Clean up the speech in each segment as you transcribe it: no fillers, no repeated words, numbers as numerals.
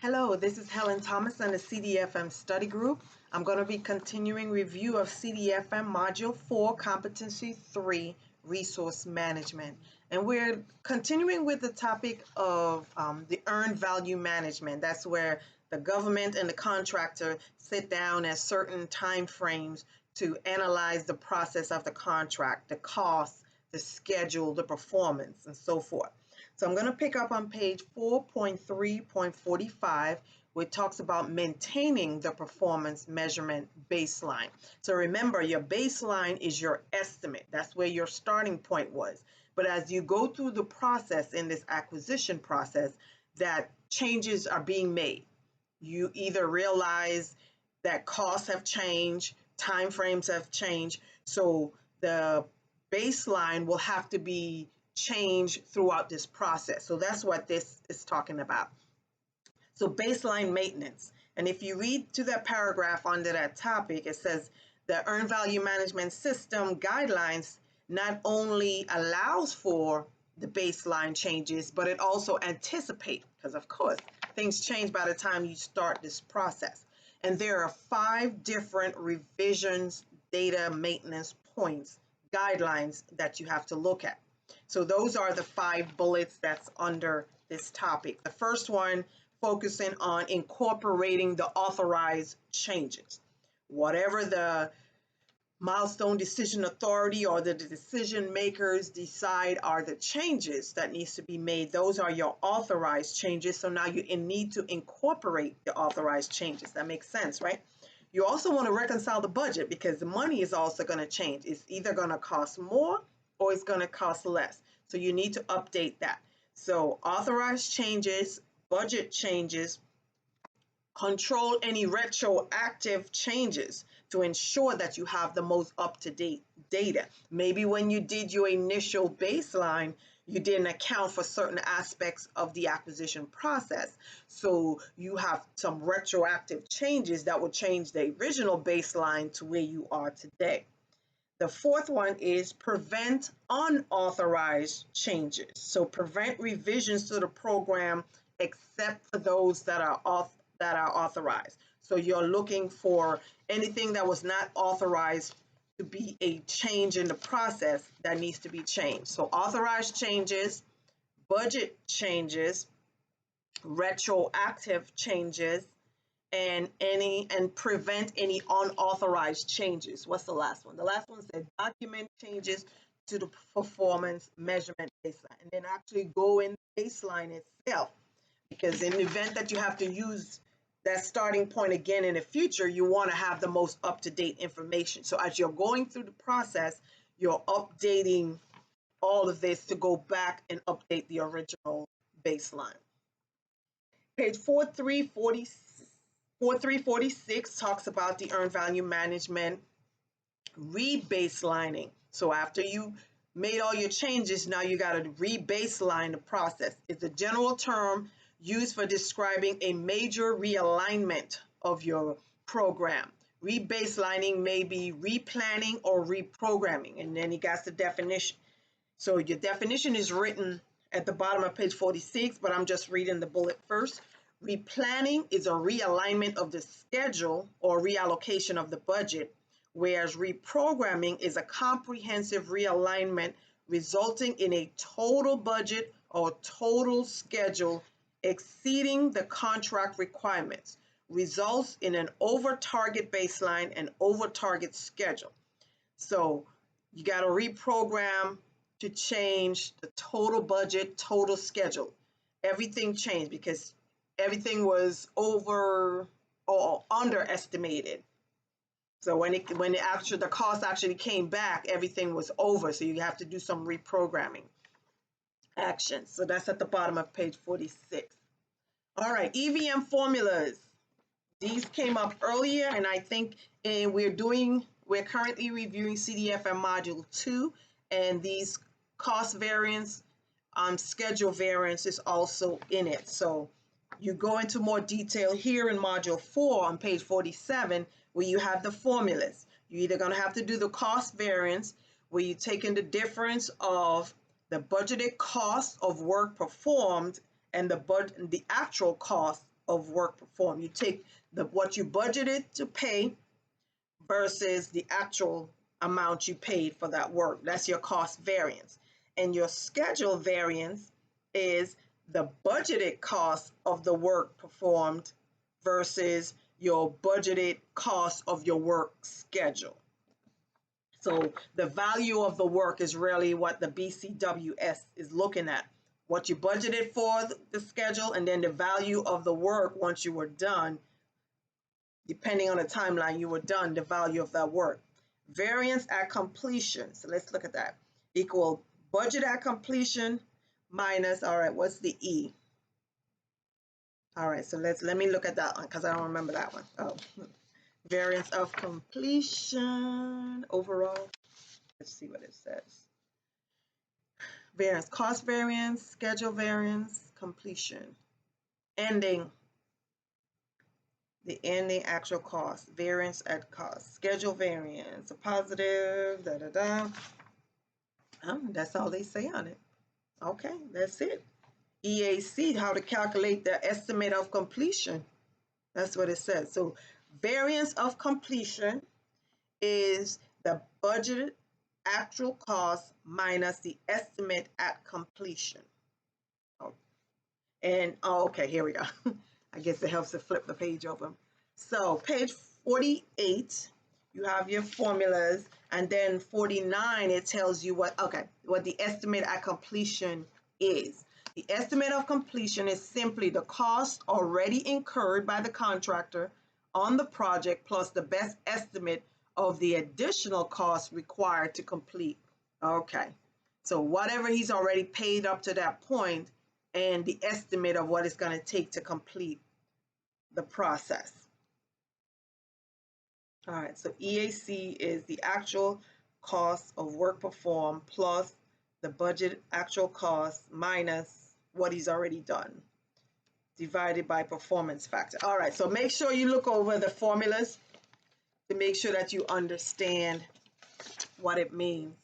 Hello, this is Helen Thomas and the CDFM study group. I'm going to be continuing review of CDFM Module 4, Competency 3, Resource Management. And we're continuing with the topic of the earned value management. That's where the government and the contractor sit down at certain time frames to analyze the process of the contract, the cost, the schedule, the performance, and so forth. So I'm going to pick up on page 4.3.45, which talks about maintaining the performance measurement baseline. So remember, your baseline is your estimate. That's where your starting point was. But as you go through the process in this acquisition process, that changes are being made. You either realize that costs have changed, time frames have changed, so the baseline will have to be change throughout this process. So that's what this is talking about. So baseline maintenance. And if you read to that paragraph under that topic, it says the earned value management system guidelines not only allows for the baseline changes, but it also anticipates, because of course, things change by the time you start this process. And there are 5 different revisions, data maintenance points, guidelines that you have to look at. So those are the 5 bullets that's under this topic. The first one focusing on incorporating the authorized changes. Whatever the milestone decision authority or the decision makers decide are the changes that needs to be made, those are your authorized changes. So now you need to incorporate the authorized changes. That makes sense, right? You also want to reconcile the budget because the money is also going to change. It's either going to cost more or it's going to cost less. So you need to update that. So authorized changes, budget changes, control any retroactive changes to ensure that you have the most up-to-date data. Maybe when you did your initial baseline, you didn't account for certain aspects of the acquisition process. So you have some retroactive changes that will change the original baseline to where you are today. The fourth one is prevent unauthorized changes. So prevent revisions to the program except for those that are authorized. So you're looking for anything that was not authorized to be a change in the process that needs to be changed. So authorized changes, budget changes, retroactive changes, and prevent any unauthorized changes. What's the last one? The last one said document changes to the performance measurement baseline, and then actually go in the baseline itself, because in the event that you have to use that starting point again in the future, you want to have the most up-to-date information. So as you're going through the process, you're updating all of this to go back and update the original baseline. Page 4346 talks about the earned value management rebaselining. So after you made all your changes, now you got to rebaseline the process. It's a general term used for describing a major realignment of your program. Rebaselining may be replanning or reprogramming, and then you got the definition. So your definition is written at the bottom of page 46, but I'm just reading the bullet first. Replanning is a realignment of the schedule or reallocation of the budget, whereas reprogramming is a comprehensive realignment resulting in a total budget or total schedule exceeding the contract requirements, results in an over-target baseline and over-target schedule. So you got to reprogram to change the total budget, total schedule. Everything changed because everything was over or underestimated. So when the cost actually came back, everything was over. So you have to do some reprogramming actions. So that's at the bottom of page 46. All right, EVM formulas. These came up earlier, and I think we're currently reviewing CDFM Module 2, and these cost variance, schedule variance is also in it. So you go into more detail here in Module 4 on page 47, where you have the formulas. You're either going to have to do the cost variance, where you take in the difference of the budgeted cost of work performed and the actual cost of work performed. You take what you budgeted to pay versus the actual amount you paid for that work. That's your cost variance. And your schedule variance is the budgeted cost of the work performed versus your budgeted cost of your work schedule. So the value of the work is really what the BCWS is looking at. What you budgeted for the schedule, and then the value of the work once you were done, depending on the timeline you were done, the value of that work. Variance at completion. So let's look at that. Equal budget at completion minus, all right, what's the E? All right, so let me look at that one because I don't remember that one. Oh, variance of completion overall. Let's see what it says. Variance, cost variance, schedule variance, completion. Ending, the ending actual cost, variance at cost, schedule variance, a positive, that's all they say on it. Okay, that's it. EAC, how to calculate the estimate of completion. That's what it says. So variance of completion is the budgeted actual cost minus the estimate at completion. Oh, and okay, here we go. I guess it helps to flip the page over. So page 48, you have your formulas, and then 49, it tells you what the estimate at completion is. The estimate of completion is simply the cost already incurred by the contractor on the project plus the best estimate of the additional costs required to complete. Okay, so whatever he's already paid up to that point and the estimate of what it's going to take to complete the process. All right, so EAC is the actual cost of work performed plus the budget actual cost minus what he's already done, divided by performance factor. All right, so make sure you look over the formulas to make sure that you understand what it means.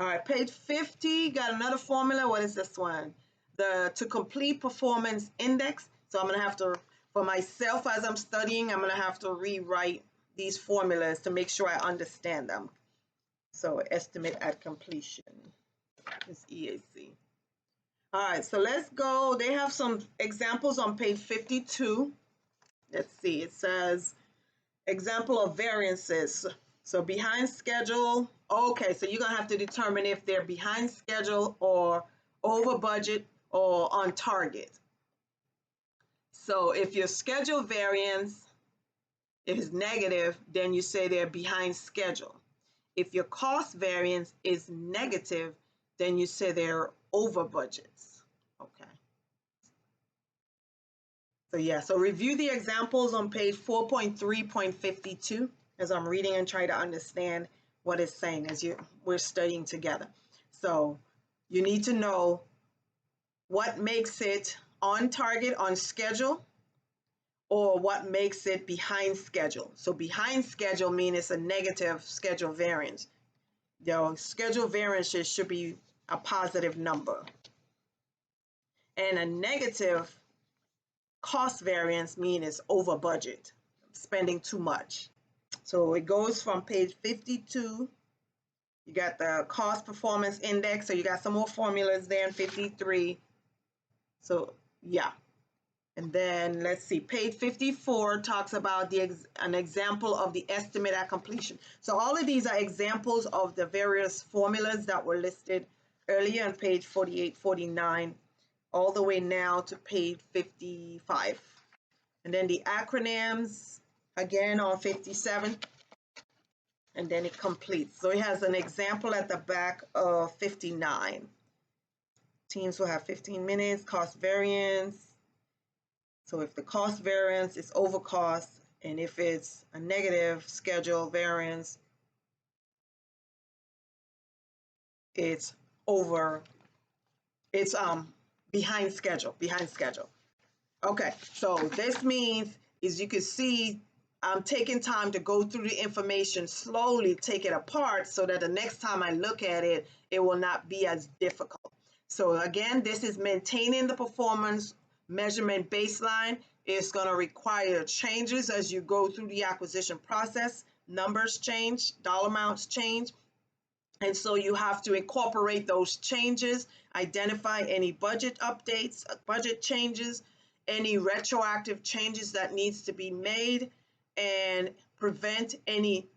All right, page 50, got another formula. What is this one? To complete performance index. So I'm gonna have to, for myself as I'm studying, I'm gonna have to rewrite these formulas to make sure I understand them. So estimate at completion is EAC. All right, so let's go. They have some examples on page 52. Let's see, it says, example of variances. So behind schedule, okay, so you're gonna have to determine if they're behind schedule or over budget or on target. So if your schedule variance is negative, then you say they're behind schedule. If your cost variance is negative, then you say they're over budgets. Okay. So yeah, so review the examples on page 4.3.52 as I'm reading and try to understand what it's saying as we're studying together. So you need to know what makes it on target, on schedule, or what makes it behind schedule. So behind schedule means it's a negative schedule variance. Your schedule variances should be a positive number. And a negative cost variance means it's over budget, spending too much. So it goes from page 52. You got the cost performance index. So you got some more formulas there in 53. So yeah. And then let's see, page 54 talks about an example of the estimate at completion. So all of these are examples of the various formulas that were listed earlier on page 48, 49, all the way now to page 55. And then the acronyms, again on 57, and then it completes. So it has an example at the back of 59. Teams will have 15 minutes, cost variance. So if the cost variance is over cost, and if it's a negative schedule variance, it's behind schedule. Okay, so this means, as you can see, I'm taking time to go through the information slowly, take it apart so that the next time I look at it, it will not be as difficult. So again, this is maintaining the performance measurement baseline. It's going to require changes as you go through the acquisition process. Numbers change, dollar amounts change. And so you have to incorporate those changes, identify any budget updates, budget changes, any retroactive changes that needs to be made, and prevent any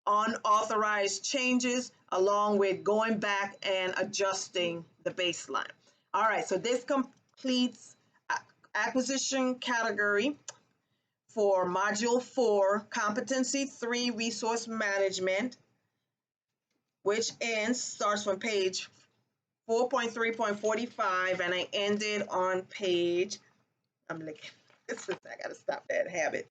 unauthorized changes, along with going back and adjusting the baseline. All right, so this completes acquisition category for Module 4, Competency 3, Resource Management, which starts from page 4.3.45, and I ended on page, I'm looking, I gotta stop that habit,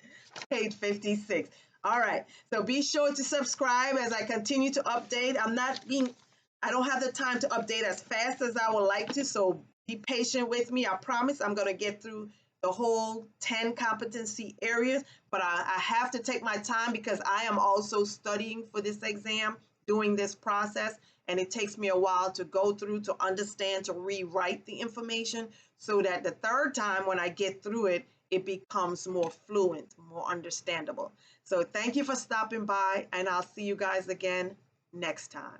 page 56. All right, so be sure to subscribe as I continue to update. I don't have the time to update as fast as I would like to, so be patient with me. I promise I'm gonna get through the whole 10 competency areas, but I have to take my time because I am also studying for this exam, doing this process, and it takes me a while to go through, to understand, to rewrite the information so that the third time when I get through it, it becomes more fluent, more understandable. So thank you for stopping by, and I'll see you guys again next time.